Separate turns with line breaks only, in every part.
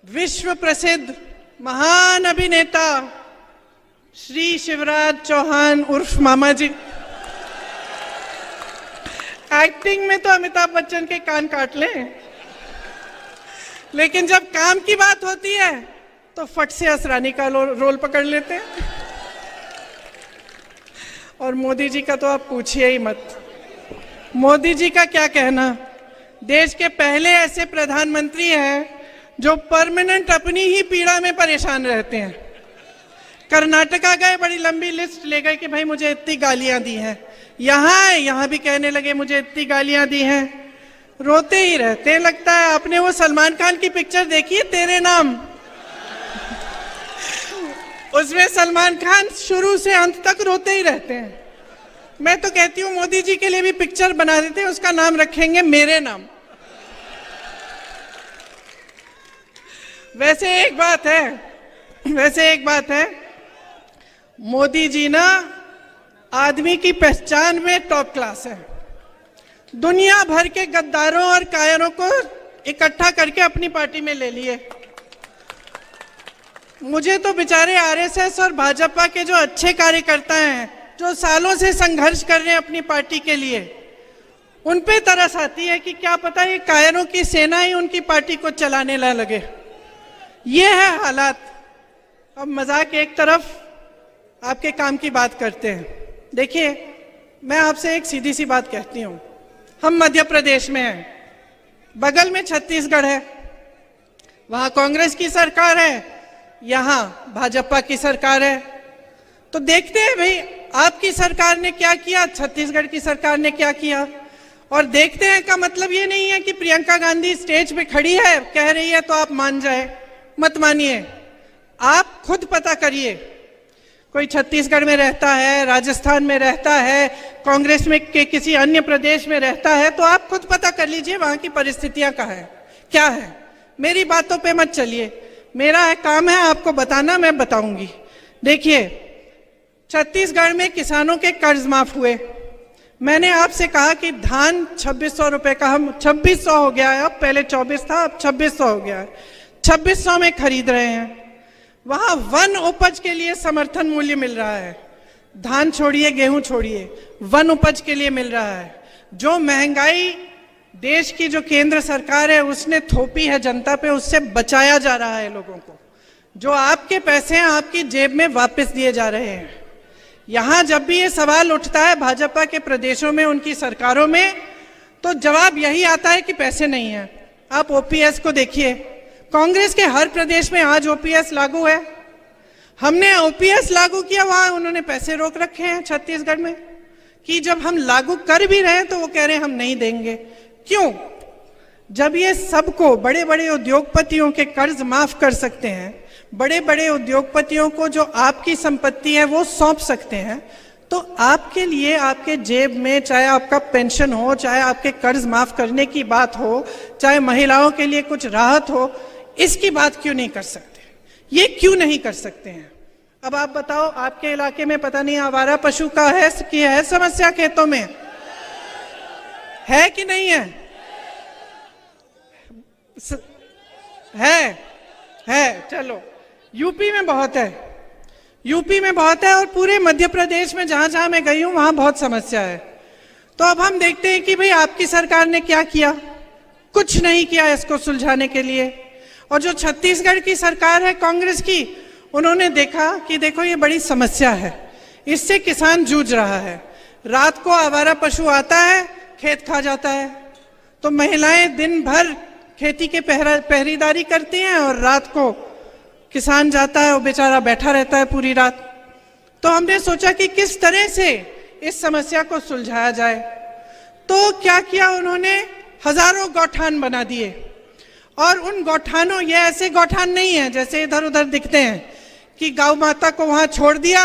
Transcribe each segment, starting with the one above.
विश्व प्रसिद्ध महान अभिनेता श्री शिवराज चौहान उर्फ मामा जी। एक्टिंग में तो अमिताभ बच्चन के कान काट लें, लेकिन जब काम की बात होती है तो फट से असरानी का रोल पकड़ लेते हैं। और मोदी जी का तो आप पूछिए ही मत। मोदी जी का क्या कहना, देश के पहले ऐसे प्रधानमंत्री हैं जो परमानेंट अपनी ही पीड़ा में परेशान रहते हैं। कर्नाटका गए, बड़ी लंबी लिस्ट ले गए कि भाई मुझे इतनी गालियां दी हैं, यहाँ भी कहने लगे मुझे इतनी गालियां दी हैं, रोते ही रहते हैं। लगता है आपने वो सलमान खान की पिक्चर देखी है तेरे नाम, उसमें सलमान खान शुरू से अंत तक रोते ही रहते हैं। मैं तो कहती हूँ मोदी जी के लिए भी पिक्चर बना देते हैं, उसका नाम रखेंगे मेरे नाम। वैसे एक बात है, मोदी जी ना आदमी की पहचान में टॉप क्लास है। दुनिया भर के गद्दारों और कायरों को इकट्ठा करके अपनी पार्टी में ले लिए। मुझे तो बेचारे आरएसएस और भाजपा के जो अच्छे कार्यकर्ता हैं, जो सालों से संघर्ष कर रहे हैं अपनी पार्टी के लिए, उन पे तरस आती है कि क्या पता ये कायरों की सेना ही उनकी पार्टी को चलाने ना लगे। ये है हालात। अब मजाक एक तरफ, आपके काम की बात करते हैं। देखिए, मैं आपसे एक सीधी सी बात कहती हूँ, हम मध्य प्रदेश में हैं, बगल में छत्तीसगढ़ है, वहाँ कांग्रेस की सरकार है, यहाँ भाजपा की सरकार है। तो देखते हैं भाई आपकी सरकार ने क्या किया, छत्तीसगढ़ की सरकार ने क्या किया, और देखते हैं का मतलब ये नहीं है कि प्रियंका गांधी स्टेज पे खड़ी है कह रही है तो आप मान जाए। मत मानिए, आप खुद पता करिए। कोई छत्तीसगढ़ में रहता है, राजस्थान में रहता है, कांग्रेस में के किसी अन्य प्रदेश में रहता है, तो आप खुद पता कर लीजिए वहां की परिस्थितियां क्या है। मेरी बातों पे मत चलिए, मेरा काम है आपको बताना, मैं बताऊंगी। देखिए, छत्तीसगढ़ में किसानों के कर्ज माफ हुए। मैंने आपसे कहा कि धान 2600 रुपए का, हम 2600 हो गया है, अब पहले 24 था, अब 2600 हो गया है, 2600 में खरीद रहे हैं। वहां वन उपज के लिए समर्थन मूल्य मिल रहा है। धान छोड़िए, गेहूं छोड़िए, वन उपज के लिए मिल रहा है। जो महंगाई देश की जो केंद्र सरकार है उसने थोपी है जनता पे, उससे बचाया जा रहा है लोगों को। जो आपके पैसे हैं आपकी जेब में वापस दिए जा रहे हैं। यहां जब भी ये सवाल उठता है भाजपा के प्रदेशों में, उनकी सरकारों में, तो जवाब यही आता है कि पैसे नहीं है। आप ओपीएस को देखिए, कांग्रेस के हर प्रदेश में आज ओपीएस लागू है। हमने ओपीएस लागू किया, वहां उन्होंने पैसे रोक रखे हैं छत्तीसगढ़ में, कि जब हम लागू कर भी रहे हैं तो वो कह रहे हैं हम नहीं देंगे। क्यों? जब ये सबको, बड़े बड़े उद्योगपतियों के कर्ज माफ कर सकते हैं, बड़े बड़े उद्योगपतियों को जो आपकी संपत्ति है वो सौंप सकते हैं, तो आपके लिए, आपके जेब में, चाहे आपका पेंशन हो, चाहे आपके कर्ज माफ करने की बात हो, चाहे महिलाओं के लिए कुछ राहत हो, इसकी बात क्यों नहीं कर सकते? ये क्यों नहीं कर सकते हैं? अब आप बताओ, आपके इलाके में पता नहीं आवारा पशु का है समस्या, खेतों में है कि नहीं है? है। चलो, यूपी में बहुत है, और पूरे मध्य प्रदेश में जहां जहां मैं गई हूं वहां बहुत समस्या है। तो अब हम देखते हैं कि भाई आपकी सरकार ने क्या किया। कुछ नहीं किया इसको सुलझाने के लिए। और जो छत्तीसगढ़ की सरकार है कांग्रेस की, उन्होंने देखा कि देखो ये बड़ी समस्या है, इससे किसान जूझ रहा है। रात को आवारा पशु आता है, खेत खा जाता है, तो महिलाएं दिन भर खेती के पहरेदारी करती हैं, और रात को किसान जाता है, वो बेचारा बैठा रहता है पूरी रात। तो हमने सोचा कि किस तरह से इस समस्या को सुलझाया जाए। तो क्या किया उन्होंने, हजारों गौठान बना दिए। और उन गौठानों, ये ऐसे गौठान नहीं है जैसे इधर उधर दिखते हैं कि गौ माता को वहां छोड़ दिया,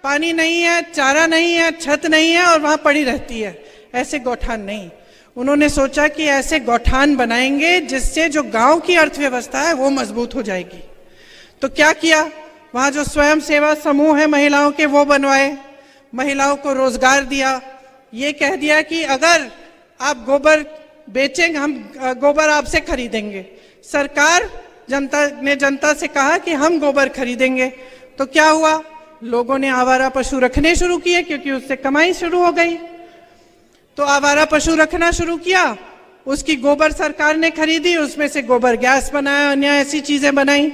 पानी नहीं है, चारा नहीं है, छत नहीं है और वहां पड़ी रहती है। ऐसे गौठान नहीं। उन्होंने सोचा कि ऐसे गौठान बनाएंगे जिससे जो गांव की अर्थव्यवस्था है वो मजबूत हो जाएगी। तो क्या किया, वहां जो स्वयं सेवा समूह है महिलाओं के, वो बनवाए, महिलाओं को रोजगार दिया। ये कह दिया कि अगर आप गोबर बेचेंगे, हम गोबर आपसे खरीदेंगे। सरकार जनता से कहा कि हम गोबर खरीदेंगे। तो क्या हुआ, लोगों ने आवारा पशु रखने शुरू किए क्योंकि उससे कमाई शुरू हो गई। तो आवारा पशु रखना शुरू किया, उसकी गोबर सरकार ने खरीदी, उसमें से गोबर गैस बनाया, अन्य ऐसी चीजें बनाई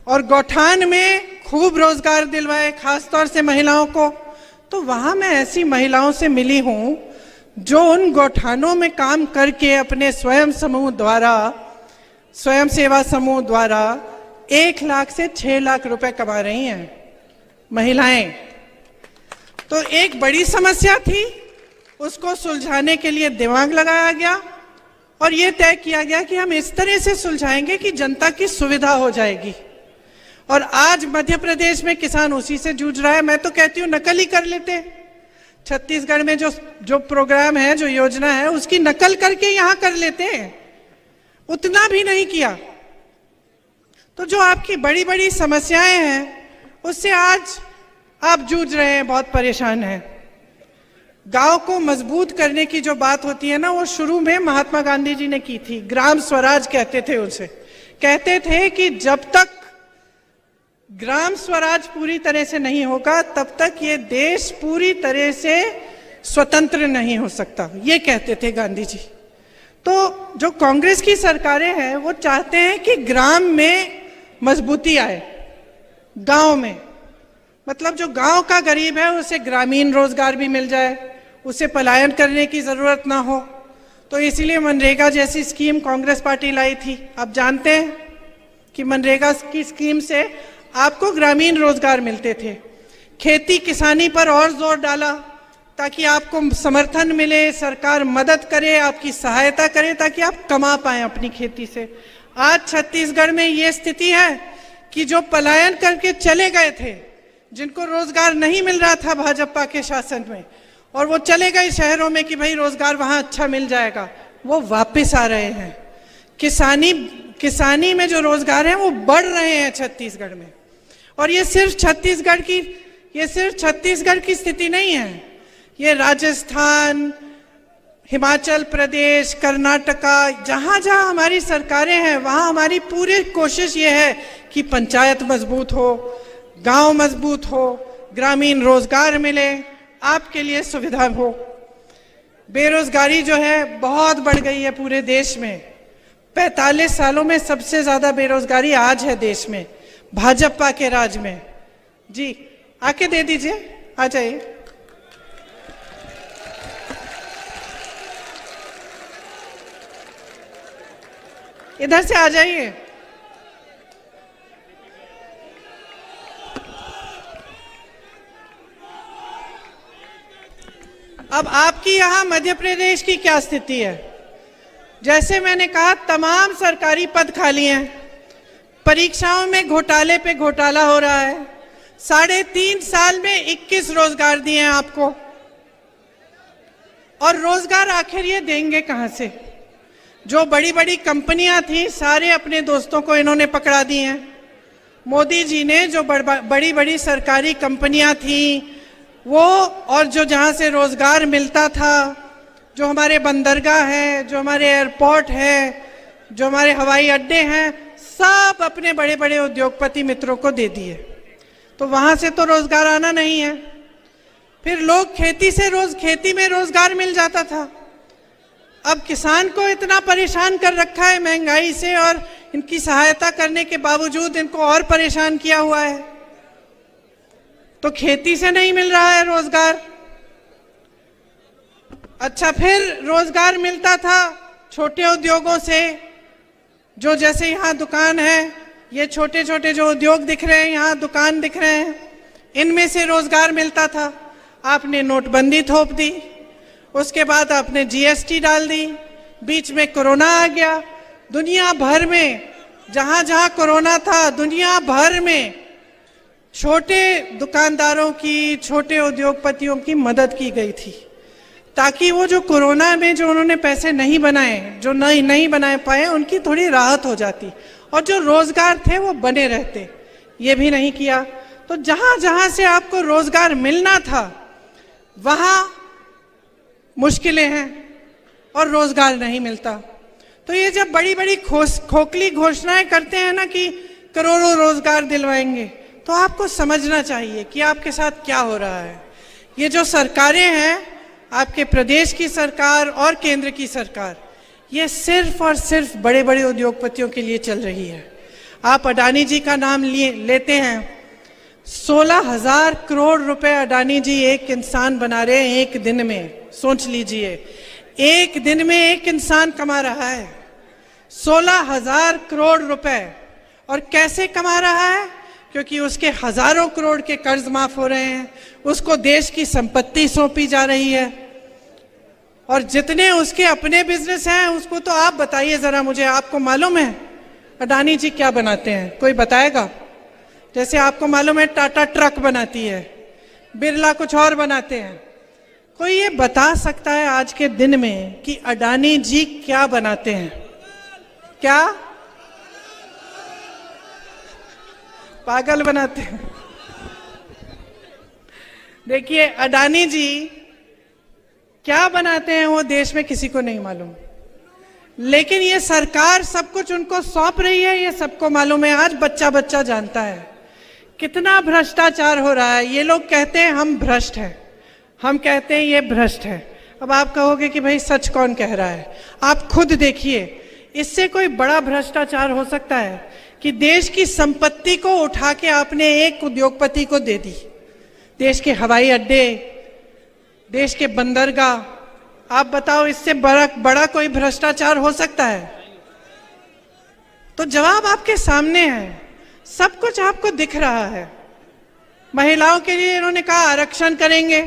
और गौठान में खूब रोजगार दिलवाए, खासतौर से महिलाओं को। तो वहां मैं ऐसी महिलाओं से मिली हूं जो उन गौठानों में काम करके अपने स्वयं सेवा समूह द्वारा 1 लाख से 6 लाख रुपए कमा रही हैं महिलाएं। तो एक बड़ी समस्या थी, उसको सुलझाने के लिए दिमाग लगाया गया और ये तय किया गया कि हम इस तरह से सुलझाएंगे कि जनता की सुविधा हो जाएगी। और आज मध्य प्रदेश में किसान उसी से जूझ रहा है। मैं तो कहती हूँ नकल ही कर लेते। छत्तीसगढ़ में जो प्रोग्राम है, जो योजना है, उसकी नकल करके यहाँ कर लेते हैं, उतना भी नहीं किया। तो जो आपकी बड़ी बड़ी समस्याएं हैं उससे आज आप जूझ रहे हैं, बहुत परेशान हैं। गांव को मजबूत करने की जो बात होती है ना, वो शुरू में महात्मा गांधी जी ने की थी। ग्राम स्वराज कहते थे उसे। कहते थे कि जब तक ग्राम स्वराज पूरी तरह से नहीं होगा तब तक ये देश पूरी तरह से स्वतंत्र नहीं हो सकता, ये कहते थे गांधी जी। तो जो कांग्रेस की सरकारें हैं वो चाहते हैं कि ग्राम में मजबूती आए, गांव में, मतलब जो गांव का गरीब है उसे ग्रामीण रोजगार भी मिल जाए, उसे पलायन करने की जरूरत ना हो। तो इसीलिए मनरेगा जैसी स्कीम कांग्रेस पार्टी लाई थी। आप जानते हैं कि मनरेगा की स्कीम से आपको ग्रामीण रोजगार मिलते थे। खेती किसानी पर और जोर डाला ताकि आपको समर्थन मिले, सरकार मदद करे, आपकी सहायता करे ताकि आप कमा पाएं अपनी खेती से। आज छत्तीसगढ़ में ये स्थिति है कि जो पलायन करके चले गए थे, जिनको रोजगार नहीं मिल रहा था भाजपा के शासन में, और वो चले गए शहरों में कि भाई रोजगार वहां अच्छा मिल जाएगा, वो वापस आ रहे हैं। किसानी में जो रोजगार है वो बढ़ रहे हैं छत्तीसगढ़ में। और ये सिर्फ छत्तीसगढ़ की स्थिति नहीं है, ये राजस्थान, हिमाचल प्रदेश, कर्नाटका, जहां जहां हमारी सरकारें हैं वहां हमारी पूरी कोशिश ये है कि पंचायत मजबूत हो, गांव मजबूत हो, ग्रामीण रोजगार मिले, आपके लिए सुविधा हो। बेरोजगारी जो है बहुत बढ़ गई है पूरे देश में। 45 सालों में सबसे ज्यादा बेरोजगारी आज है देश में, भाजपा के राज में। जी आके दे दीजिए, आ जाइए। इधर से आ जाइए। अब आपकी यहां मध्य प्रदेश की क्या स्थिति है? जैसे मैंने कहा, तमाम सरकारी पद खाली हैं, परीक्षाओं में घोटाले पे घोटाला हो रहा है। 3.5 साल में 21 रोजगार दिए हैं आपको, और रोजगार आखिर ये देंगे कहां से? जो बड़ी बड़ी कंपनियां थी, सारे अपने दोस्तों को इन्होंने पकड़ा दी हैं। मोदी जी ने जो बड़ी बड़ी सरकारी कंपनियां थी वो, और जो जहां से रोजगार मिलता था, जो हमारे बंदरगाह है, जो हमारे एयरपोर्ट है, जो हमारे हवाई अड्डे हैं, सब अपने बड़े बड़े उद्योगपति मित्रों को दे दिए। तो वहां से तो रोजगार आना नहीं है। फिर लोग खेती में रोजगार मिल जाता था। अब किसान को इतना परेशान कर रखा है महंगाई से, और इनकी सहायता करने के बावजूद इनको और परेशान किया हुआ है। तो खेती से नहीं मिल रहा है रोजगार। अच्छा, फिर रोजगार मिलता था छोटे उद्योगों से, जो जैसे यहाँ दुकान है, ये छोटे छोटे जो उद्योग दिख रहे हैं, यहाँ दुकान दिख रहे हैं, इनमें से रोजगार मिलता था। आपने नोटबंदी थोप दी, उसके बाद आपने जीएसटी डाल दी, बीच में कोरोना आ गया। दुनिया भर में जहां जहां कोरोना था, दुनिया भर में छोटे दुकानदारों की, छोटे उद्योगपतियों की मदद की गई थी, ताकि वो जो कोरोना में जो उन्होंने पैसे नहीं बनाए, जो नहीं बना पाए, उनकी थोड़ी राहत हो जाती और जो रोजगार थे वो बने रहते। ये भी नहीं किया। तो जहां जहां से आपको रोजगार मिलना था वहां मुश्किलें हैं और रोजगार नहीं मिलता। तो ये जब बड़ी बड़ी खोखली घोषणाएं करते हैं ना कि करोड़ों रोजगार दिलवाएंगे, तो आपको समझना चाहिए कि आपके साथ क्या हो रहा है। ये जो सरकारें हैं, आपके प्रदेश की सरकार और केंद्र की सरकार, ये सिर्फ और सिर्फ बड़े बड़े उद्योगपतियों के लिए चल रही है। आप अडानी जी का नाम लेते हैं, 16,000 करोड़ रुपए अडानी जी एक इंसान बना रहे हैं एक दिन में। सोच लीजिए, एक दिन में एक इंसान कमा रहा है 16,000 करोड़ रुपए। और कैसे कमा रहा है? क्योंकि उसके हजारों करोड़ के कर्ज माफ हो रहे हैं, उसको देश की संपत्ति सौंपी जा रही है, और जितने उसके अपने बिजनेस हैं उसको तो आप बताइए जरा मुझे, आपको मालूम है अडानी जी क्या बनाते हैं? कोई बताएगा? जैसे आपको मालूम है टाटा ट्रक बनाती है, बिरला कुछ और बनाते हैं। कोई ये बता सकता है आज के दिन में कि अडानी जी क्या बनाते हैं? क्या? पागल बनाते हैं। देखिए, अडानी जी क्या बनाते हैं वो देश में किसी को नहीं मालूम, लेकिन ये सरकार सब कुछ उनको सौंप रही है, ये सबको मालूम है। आज बच्चा बच्चा जानता है कितना भ्रष्टाचार हो रहा है। ये लोग कहते हैं हम भ्रष्ट हैं, हम कहते हैं ये भ्रष्ट है। अब आप कहोगे कि भाई सच कौन कह रहा है? आप खुद देखिए, इससे कोई बड़ा भ्रष्टाचार हो सकता है कि देश की संपत्ति को उठा के आपने एक उद्योगपति को दे दी। देश के हवाई अड्डे, देश के बंदरगाह, आप बताओ इससे बड़ा कोई भ्रष्टाचार हो सकता है? तो जवाब आपके सामने है, सब कुछ आपको दिख रहा है। महिलाओं के लिए इन्होंने कहा आरक्षण करेंगे,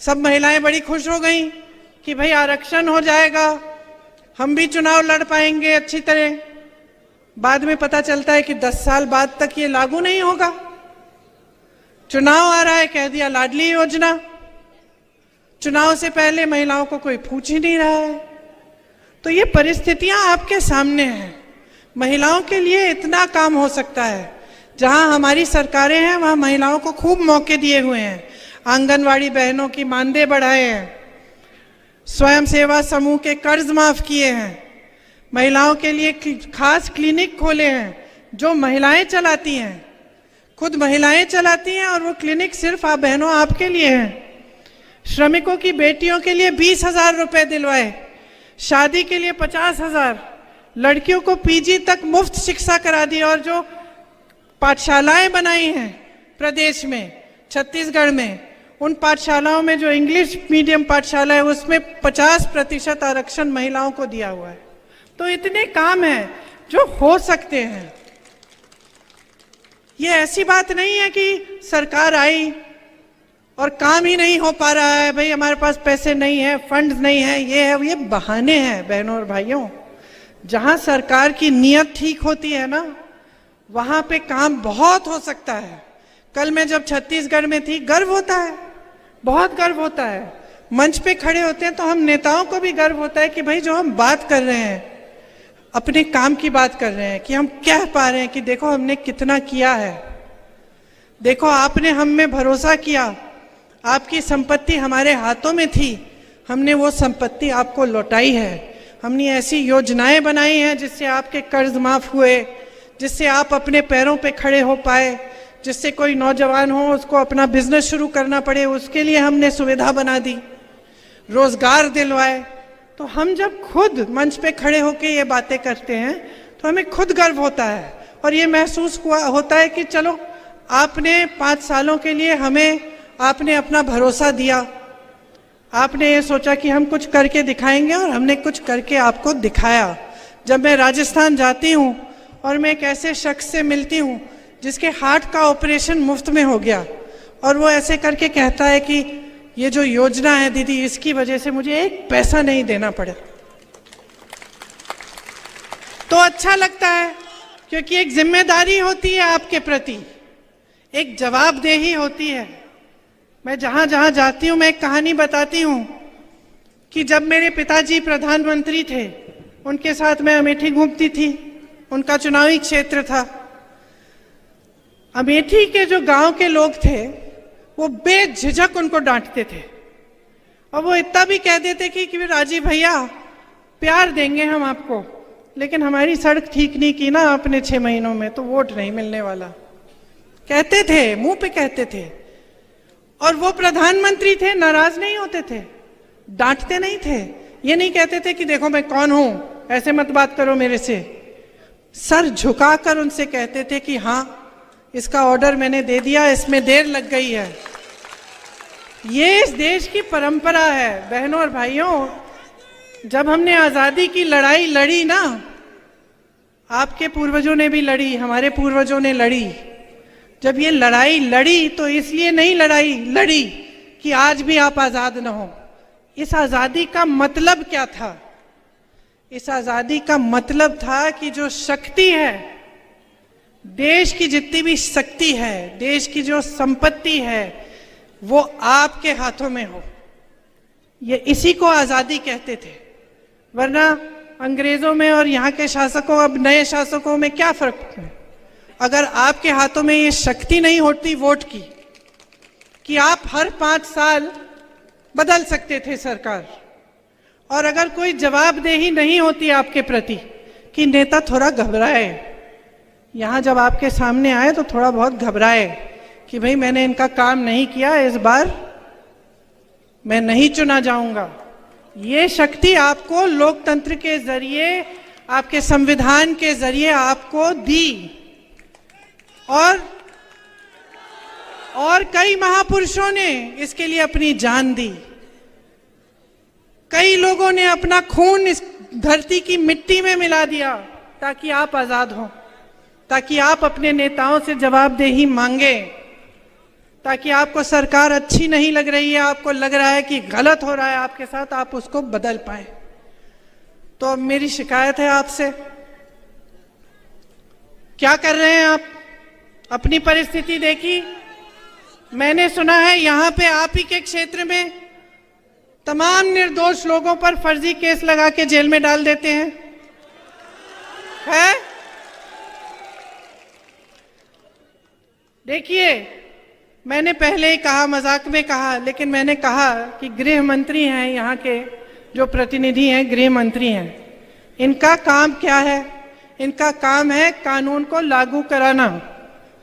सब महिलाएं बड़ी खुश हो गई कि भाई आरक्षण हो जाएगा, हम भी चुनाव लड़ पाएंगे अच्छी तरह। बाद में पता चलता है कि 10 साल बाद तक ये लागू नहीं होगा। चुनाव आ रहा है, कह दिया लाडली योजना। चुनाव से पहले महिलाओं को कोई पूछ ही नहीं रहा है। तो ये परिस्थितियां आपके सामने हैं। महिलाओं के लिए इतना काम हो सकता है। जहां हमारी सरकारें हैं वहां महिलाओं को खूब मौके दिए हुए हैं। आंगनवाड़ी बहनों की मानदेय बढ़ाए हैं, स्वयं सेवा समूह के कर्ज माफ किए हैं, महिलाओं के लिए खास क्लिनिक खोले हैं जो महिलाएं चलाती हैं, खुद महिलाएं चलाती हैं, और वो क्लिनिक सिर्फ आप बहनों आपके लिए हैं। श्रमिकों की बेटियों के लिए 20,000 रुपए दिलवाए, शादी के लिए 50,000, लड़कियों को पीजी तक मुफ्त शिक्षा करा दी। और जो पाठशालाएं बनाई हैं प्रदेश में, छत्तीसगढ़ में, उन पाठशालाओं में जो इंग्लिश मीडियम पाठशाला है उसमें 50% आरक्षण महिलाओं को दिया हुआ है। तो इतने काम हैं जो हो सकते हैं। ये ऐसी बात नहीं है कि सरकार आई और काम ही नहीं हो पा रहा है, भाई हमारे पास पैसे नहीं है, फंड्स नहीं है, ये बहाने हैं बहनों और भाइयों। जहां सरकार की नीयत ठीक होती है ना, वहां पे काम बहुत हो सकता है। कल मैं जब छत्तीसगढ़ में थी, गर्व होता है, बहुत गर्व होता है। मंच पे खड़े होते हैं तो हम नेताओं को भी गर्व होता है कि भाई जो हम बात कर रहे हैं, अपने काम की बात कर रहे हैं, कि हम कह पा रहे हैं कि देखो हमने कितना किया है, देखो आपने हम में भरोसा किया, आपकी संपत्ति हमारे हाथों में थी, हमने वो संपत्ति आपको लौटाई है। हमने ऐसी योजनाएं बनाई हैं जिससे आपके कर्ज माफ हुए, जिससे आप अपने पैरों पे खड़े हो पाए, जिससे कोई नौजवान हो उसको अपना बिजनेस शुरू करना पड़े उसके लिए हमने सुविधा बना दी, रोजगार दिलवाए। तो हम जब खुद मंच पे खड़े होके ये बातें करते हैं तो हमें खुद गर्व होता है, और ये महसूस होता है कि चलो आपने 5 सालों के लिए हमें आपने अपना भरोसा दिया, आपने ये सोचा कि हम कुछ करके दिखाएंगे, और हमने कुछ करके आपको दिखाया। जब मैं राजस्थान जाती हूँ और मैं एक ऐसे शख्स से मिलती हूँ जिसके हार्ट का ऑपरेशन मुफ्त में हो गया, और वो ऐसे करके कहता है कि ये जो योजना है दीदी, इसकी वजह से मुझे 1 पैसा नहीं देना पड़ा, तो अच्छा लगता है, क्योंकि एक जिम्मेदारी होती है आपके प्रति, एक जवाबदेही होती है। मैं जहां जहां जाती हूं मैं एक कहानी बताती हूं कि जब मेरे पिताजी प्रधानमंत्री थे, उनके साथ मैं अमेठी घूमती थी, उनका चुनावी क्षेत्र था। अमेठी के जो गांव के लोग थे वो बेझिझक उनको डांटते थे, और वो इतना भी कह देते कि राजीव भैया प्यार देंगे हम आपको, लेकिन हमारी सड़क ठीक नहीं की ना आपने 6 महीनों में तो वोट नहीं मिलने वाला। कहते थे, मुंह पे कहते थे। और वो प्रधानमंत्री थे, नाराज नहीं होते थे, डांटते नहीं थे, ये नहीं कहते थे कि देखो मैं कौन हूं, ऐसे मत बात करो मेरे से। सर झुकाकर उनसे कहते थे कि हाँ, इसका ऑर्डर मैंने दे दिया, इसमें देर लग गई है। ये इस देश की परंपरा है। बहनों और भाइयों, जब हमने आजादी की लड़ाई लड़ी ना, आपके पूर्वजों ने भी लड़ी, हमारे पूर्वजों ने लड़ी। जब ये लड़ाई लड़ी तो इसलिए नहीं लड़ी कि आज भी आप आजाद न हो। इस आजादी का मतलब क्या था? इस आजादी का मतलब था कि जो शक्ति है, देश की जितनी भी शक्ति है, देश की जो संपत्ति है, वो आपके हाथों में हो। ये इसी को आजादी कहते थे। वरना अंग्रेजों में और यहाँ के शासकों, अब नए शासकों में क्या फर्क है? अगर आपके हाथों में ये शक्ति नहीं होती वोट की कि आप हर 5 साल बदल सकते थे सरकार, और अगर कोई जवाबदेही नहीं होती आपके प्रति कि नेता थोड़ा घबराए, यहाँ जब आपके सामने आए तो थोड़ा बहुत घबराए कि भाई मैंने इनका काम नहीं किया, इस बार मैं नहीं चुना जाऊंगा। ये शक्ति आपको लोकतंत्र के जरिए, आपके संविधान के जरिए आपको दी। और कई महापुरुषों ने इसके लिए अपनी जान दी। कई लोगों ने अपना खून इस धरती की मिट्टी में मिला दिया ताकि आप आजाद हो, ताकि आप अपने नेताओं से जवाबदेही मांगे, ताकि आपको सरकार अच्छी नहीं लग रही है, आपको लग रहा है कि गलत हो रहा है आपके साथ, आप उसको बदल पाए। तो अब मेरी शिकायत है आपसे, क्या कर रहे हैं आप? अपनी परिस्थिति देखी। मैंने सुना है यहां पे आप ही के क्षेत्र में तमाम निर्दोष लोगों पर फर्जी केस लगा के जेल में डाल देते हैं, है? देखिए, मैंने पहले ही कहा, मजाक में कहा, लेकिन मैंने कहा कि गृह मंत्री हैं, यहाँ के जो प्रतिनिधि हैं गृह मंत्री हैं, इनका काम क्या है? इनका काम है कानून को लागू कराना,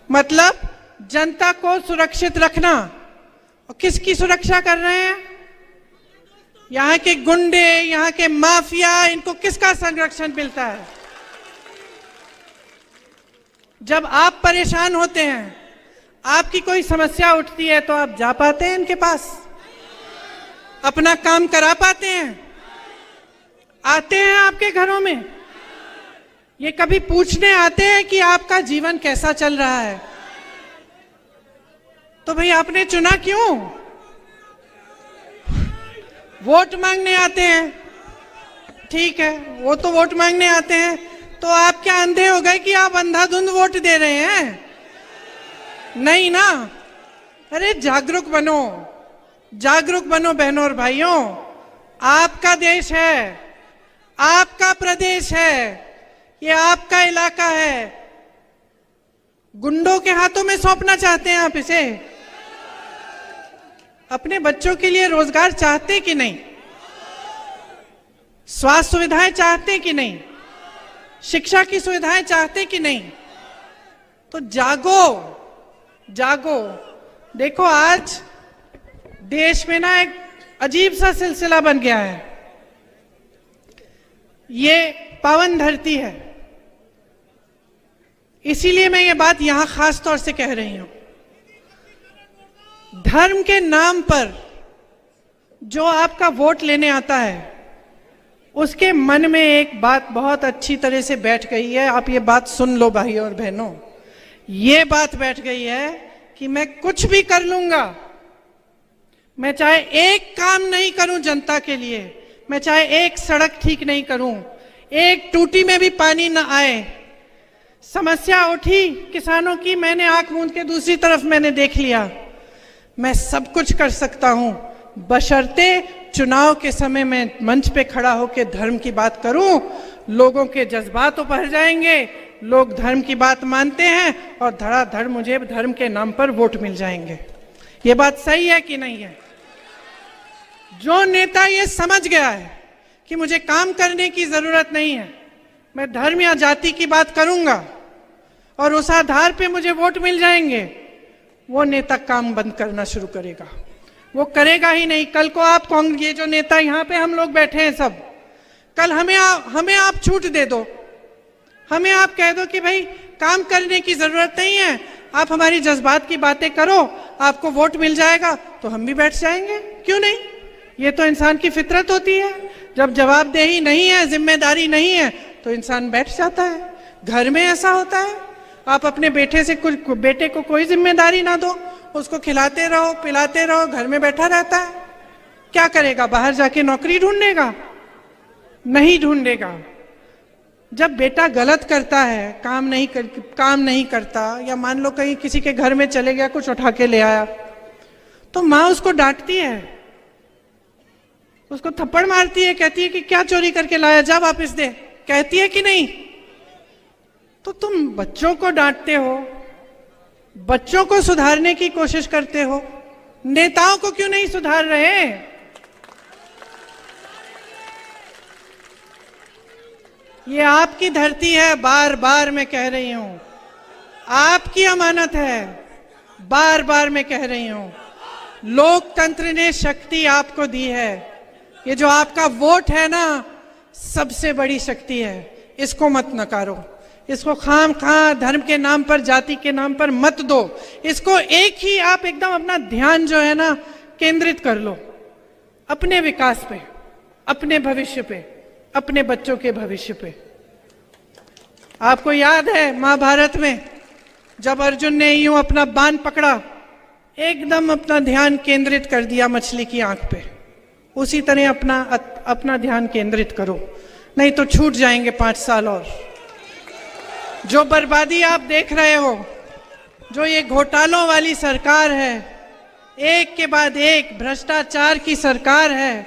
मतलब जनता को सुरक्षित रखना। और किसकी सुरक्षा कर रहे हैं? यहाँ के गुंडे, यहाँ के माफिया, इनको किसका संरक्षण मिलता है? जब आप परेशान होते हैं, आपकी कोई समस्या उठती है, तो आप जा पाते हैं इनके पास? अपना काम करा पाते हैं? आते हैं आपके घरों में? ये कभी पूछने आते हैं कि आपका जीवन कैसा चल रहा है? तो भाई आपने चुना क्यों? वोट मांगने आते हैं, ठीक है, वो तो वोट मांगने आते हैं, तो आप क्या अंधे हो गए कि आप अंधाधुंध वोट दे रहे हैं? नहीं ना। अरे जागरूक बनो, जागरूक बनो बहनों और भाइयों। आपका देश है, आपका प्रदेश है, ये आपका इलाका है। गुंडों के हाथों में सौंपना चाहते हैं आप इसे? अपने बच्चों के लिए रोजगार चाहते कि नहीं? स्वास्थ्य सुविधाएं चाहते कि नहीं? शिक्षा की सुविधाएं चाहते कि नहीं? तो जागो, जागो। देखो, आज देश में ना एक अजीब सा सिलसिला बन गया है। ये पावन धरती है, इसीलिए मैं ये बात यहां खास तौर से कह रही हूं। धर्म के नाम पर जो आपका वोट लेने आता है, उसके मन में एक बात बहुत अच्छी तरह से बैठ गई है। आप ये बात सुन लो भाइयों और बहनों, ये बात बैठ गई है कि मैं कुछ भी कर लूंगा, मैं चाहे एक काम नहीं करूं जनता के लिए, मैं चाहे एक सड़क ठीक नहीं करूं, एक टूटी में भी पानी न आए, समस्या उठी किसानों की, मैंने आंख मूंद के दूसरी तरफ मैंने देख लिया, मैं सब कुछ कर सकता हूं, बशर्ते चुनाव के समय मैं मंच पे खड़ा होकर धर्म की बात करूं। लोगों के जज्बात उभर जाएंगे, लोग धर्म की बात मानते हैं और धड़ाधड़ मुझे धर्म के नाम पर वोट मिल जाएंगे। ये बात सही है कि नहीं है? जो नेता ये समझ गया है कि मुझे काम करने की जरूरत नहीं है, मैं धर्म या जाति की बात करूंगा और उस आधार पे मुझे वोट मिल जाएंगे, वो नेता काम बंद करना शुरू करेगा। वो करेगा ही नहीं। कल को आप ये जो नेता यहाँ पे हम लोग बैठे हैं सब, कल हमें आप छूट दे दो, हमें आप कह दो कि भाई काम करने की जरूरत नहीं है, आप हमारी जज्बात की बातें करो, आपको वोट मिल जाएगा, तो हम भी बैठ जाएंगे। क्यों नहीं? ये तो इंसान की फितरत होती है। जब जवाबदेही नहीं है, जिम्मेदारी नहीं है, तो इंसान बैठ जाता है। घर में ऐसा होता है, आप अपने बेटे को कोई जिम्मेदारी ना दो, उसको खिलाते रहो, पिलाते रहो, घर में बैठा रहता है। क्या करेगा? बाहर जाके नौकरी ढूंढेगा? नहीं ढूंढेगा। जब बेटा गलत करता है, काम नहीं करता, या मान लो कहीं किसी के घर में चले गया, कुछ उठा के ले आया, तो माँ उसको डांटती है, उसको थप्पड़ मारती है, कहती है कि क्या चोरी करके लाया, जा वापस दे, कहती है कि नहीं? तो तुम बच्चों को डांटते हो, बच्चों को सुधारने की कोशिश करते हो, नेताओं को क्यों नहीं सुधार रहे? ये आपकी धरती है, बार बार मैं कह रही हूं, आपकी अमानत है, बार बार मैं कह रही हूं। लोकतंत्र ने शक्ति आपको दी है, ये जो आपका वोट है ना, सबसे बड़ी शक्ति है, इसको मत नकारो, इसको खाम-खा धर्म के नाम पर, जाति के नाम पर मत दो। इसको एक ही आप एकदम अपना ध्यान जो है ना केंद्रित कर लो अपने विकास पे, अपने भविष्य पे, अपने बच्चों के भविष्य पे। आपको याद है महाभारत में जब अर्जुन ने यूं अपना बाण पकड़ा, एकदम अपना ध्यान केंद्रित कर दिया मछली की आंख पे, उसी तरह अपना ध्यान केंद्रित करो, नहीं तो छूट जाएंगे 5 साल और। जो बर्बादी आप देख रहे हो, जो ये घोटालों वाली सरकार है, एक के बाद एक भ्रष्टाचार की सरकार है,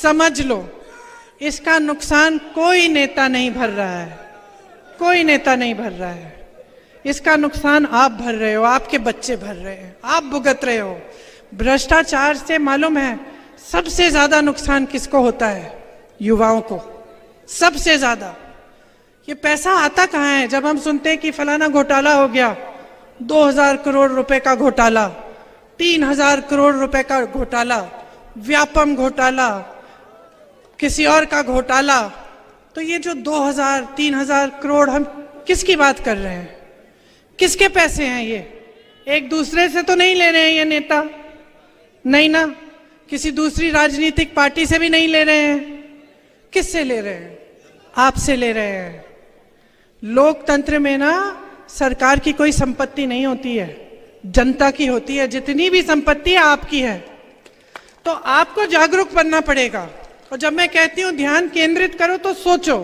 समझ लो इसका नुकसान कोई नेता नहीं भर रहा है, कोई नेता नहीं भर रहा है। इसका नुकसान आप भर रहे हो, आपके बच्चे भर रहे हैं, आप भुगत रहे हो। भ्रष्टाचार से मालूम है सबसे ज्यादा नुकसान किसको होता है? युवाओं को, सबसे ज्यादा। ये पैसा आता कहाँ है? जब हम सुनते हैं कि फलाना घोटाला हो गया, 2000 करोड़ रुपए का घोटाला, 3000 करोड़ रुपए का घोटाला, व्यापम घोटाला, किसी और का घोटाला, तो ये जो 2000-3000 करोड़, हम किसकी बात कर रहे हैं? किसके पैसे हैं ये? एक दूसरे से तो नहीं ले रहे हैं ये नेता, नहीं ना, किसी दूसरी राजनीतिक पार्टी से भी नहीं ले रहे हैं। किससे ले रहे हैं? आपसे ले रहे हैं। लोकतंत्र में ना सरकार की कोई संपत्ति नहीं होती है, जनता की होती है। जितनी भी संपत्ति है आपकी है, तो आपको जागरूक बनना पड़ेगा। और जब मैं कहती हूं ध्यान केंद्रित करो, तो सोचो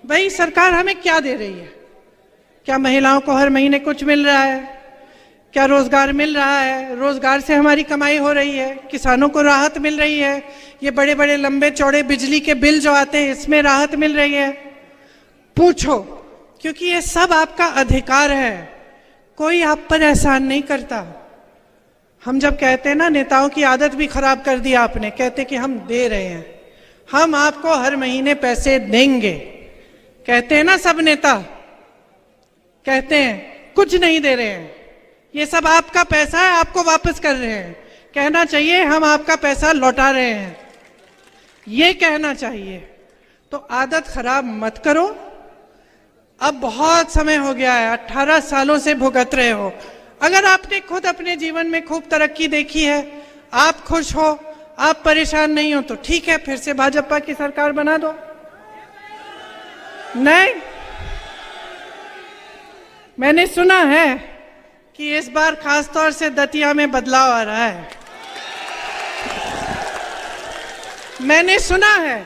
भाई सरकार हमें क्या दे रही है? क्या महिलाओं को हर महीने कुछ मिल रहा है? क्या रोजगार मिल रहा है? रोजगार से हमारी कमाई हो रही है? किसानों को राहत मिल रही है? ये बड़े बड़े लंबे चौड़े बिजली के बिल जो आते हैं, इसमें राहत मिल रही है? पूछो, क्योंकि ये सब आपका अधिकार है, कोई आप पर एहसान नहीं करता। हम जब कहते हैं ना, नेताओं की आदत भी खराब कर दी आपने, कहते कि हम दे रहे हैं, हम आपको हर महीने पैसे देंगे, कहते हैं ना सब नेता, कहते हैं कुछ नहीं दे रहे हैं, ये सब आपका पैसा है, आपको वापस कर रहे हैं। कहना चाहिए हम आपका पैसा लौटा रहे हैं, ये कहना चाहिए। तो आदत खराब मत करो। अब बहुत समय हो गया है, 18 सालों से भुगत रहे हो। अगर आपने खुद अपने जीवन में खूब तरक्की देखी है, आप खुश हो, आप परेशान नहीं हो, तो ठीक है, फिर से भाजपा की सरकार बना दो। नहीं, मैंने सुना है कि इस बार खासतौर से दतिया में बदलाव आ रहा है। मैंने सुना है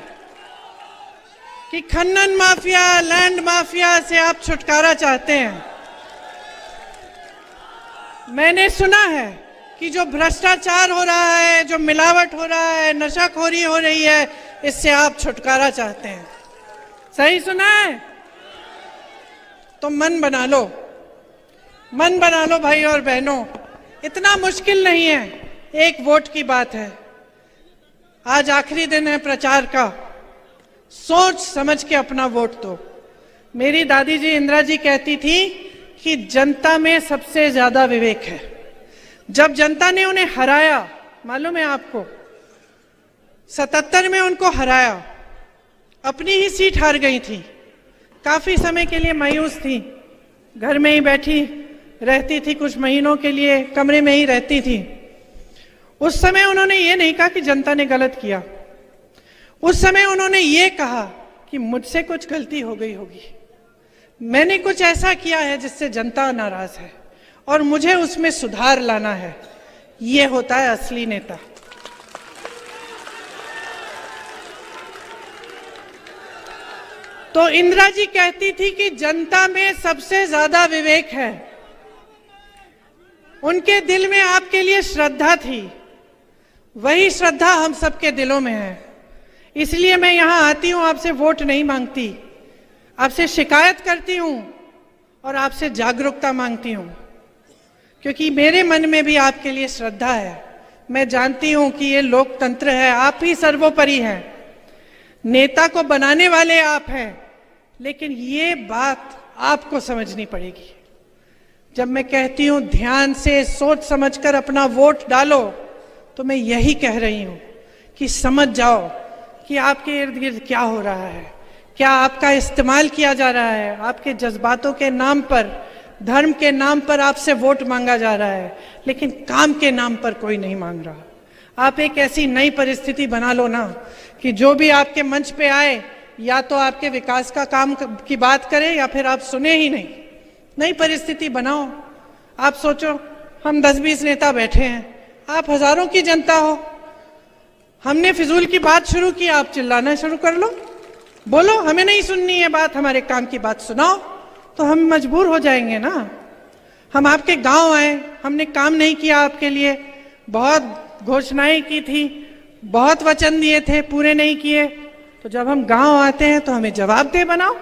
कि खनन माफिया, लैंड माफिया से आप छुटकारा चाहते हैं। मैंने सुना है कि जो भ्रष्टाचार हो रहा है, जो मिलावट हो रहा है, नशाखोरी हो रही है, इससे आप छुटकारा चाहते हैं। सही सुना है? तो मन बना लो, मन बना लो भाई और बहनों, इतना मुश्किल नहीं है, एक वोट की बात है। आज आखिरी दिन है प्रचार का, सोच समझ के अपना वोट दो। मेरी दादी जी इंदिरा जी कहती थी कि जनता में सबसे ज्यादा विवेक है। जब जनता ने उन्हें हराया, मालूम है आपको, 77 में उनको हराया, अपनी ही सीट हार गई थी, काफी समय के लिए मायूस थी, घर में ही बैठी रहती थी, कुछ महीनों के लिए कमरे में ही रहती थी। उस समय उन्होंने ये नहीं कहा कि जनता ने गलत किया, उस समय उन्होंने ये कहा कि मुझसे कुछ गलती हो गई होगी, मैंने कुछ ऐसा किया है जिससे जनता नाराज है और मुझे उसमें सुधार लाना है। ये होता है असली नेता। तो इंदिरा जी कहती थी कि जनता में सबसे ज्यादा विवेक है। उनके दिल में आपके लिए श्रद्धा थी, वही श्रद्धा हम सबके दिलों में है। इसलिए मैं यहां आती हूं, आपसे वोट नहीं मांगती, आपसे शिकायत करती हूं और आपसे जागरूकता मांगती हूं, क्योंकि मेरे मन में भी आपके लिए श्रद्धा है। मैं जानती हूं कि ये लोकतंत्र है, आप ही सर्वोपरि हैं, नेता को बनाने वाले आप हैं, लेकिन ये बात आपको समझनी पड़ेगी। जब मैं कहती हूं ध्यान से सोच समझकर अपना वोट डालो, तो मैं यही कह रही हूं कि समझ जाओ कि आपके इर्द गिर्द क्या हो रहा है, क्या आपका इस्तेमाल किया जा रहा है, आपके जज्बातों के नाम पर, धर्म के नाम पर आपसे वोट मांगा जा रहा है, लेकिन काम के नाम पर कोई नहीं मांग रहा। आप एक ऐसी नई परिस्थिति बना लो ना कि जो भी आपके मंच पे आए, या तो आपके विकास का काम की बात करे या फिर आप सुने ही नहीं। नई परिस्थिति बनाओ। आप सोचो, हम 10-20 नेता बैठे हैं, आप हजारों की जनता हो, हमने फिजूल की बात शुरू की, आप चिल्लाना शुरू कर लो, बोलो हमें नहीं सुननी है बात, हमारे काम की बात सुनाओ, तो हम मजबूर हो जाएंगे ना। हम आपके गांव आए, हमने काम नहीं किया आपके लिए, बहुत घोषणाएं की थी, बहुत वचन दिए थे, पूरे नहीं किए, तो जब हम गांव आते हैं तो हमें जवाबदेह बनाओ।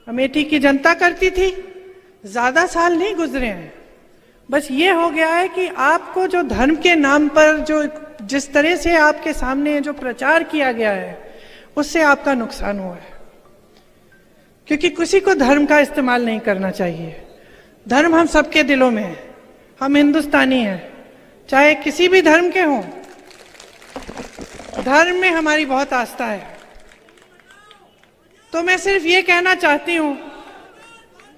अमेठी की जनता करती थी, ज्यादा साल नहीं गुजरे हैं, बस ये हो गया है कि आपको जो धर्म के नाम पर जो जिस तरह से आपके सामने जो प्रचार किया गया है, उससे आपका नुकसान हुआ है। क्योंकि किसी को धर्म का इस्तेमाल नहीं करना चाहिए। धर्म हम सबके दिलों में है, हम हिंदुस्तानी हैं, चाहे किसी भी धर्म के हों। धर्म में हमारी बहुत आस्था है। तो मैं सिर्फ ये कहना चाहती हूं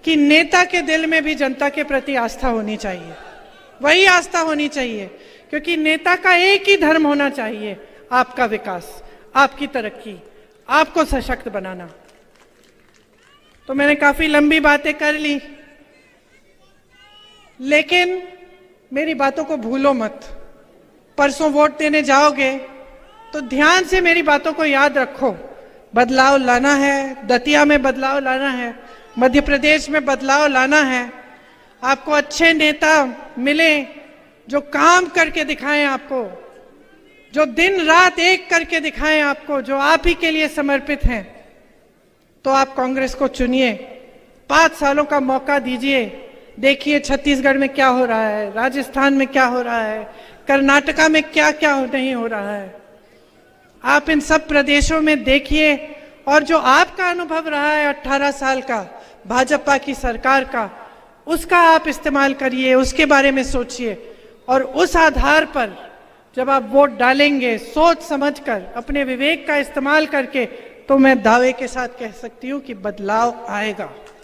कि नेता के दिल में भी जनता के प्रति आस्था होनी चाहिए, वही आस्था होनी चाहिए, क्योंकि नेता का एक ही धर्म होना चाहिए, आपका विकास, आपकी तरक्की, आपको सशक्त बनाना। तो मैंने काफी लंबी बातें कर ली, लेकिन मेरी बातों को भूलो मत। परसों वोट देने जाओगे तो ध्यान से मेरी बातों को याद रखो। बदलाव लाना है, दतिया में बदलाव लाना है, मध्य प्रदेश में बदलाव लाना है। आपको अच्छे नेता मिले जो काम करके दिखाएं आपको, जो दिन रात एक करके दिखाएं आपको, जो आप ही के लिए समर्पित हैं, तो आप कांग्रेस को चुनिए। 5 सालों का मौका दीजिए। देखिए छत्तीसगढ़ में क्या हो रहा है, राजस्थान में क्या हो रहा है, कर्नाटका में क्या क्या नहीं हो रहा है। आप इन सब प्रदेशों में देखिए, और जो आपका अनुभव रहा है 18 साल का भाजपा की सरकार का, उसका आप इस्तेमाल करिए, उसके बारे में सोचिए, और उस आधार पर जब आप वोट डालेंगे सोच समझकर, अपने विवेक का इस्तेमाल करके, तो मैं दावे के साथ कह सकती हूं कि बदलाव आएगा।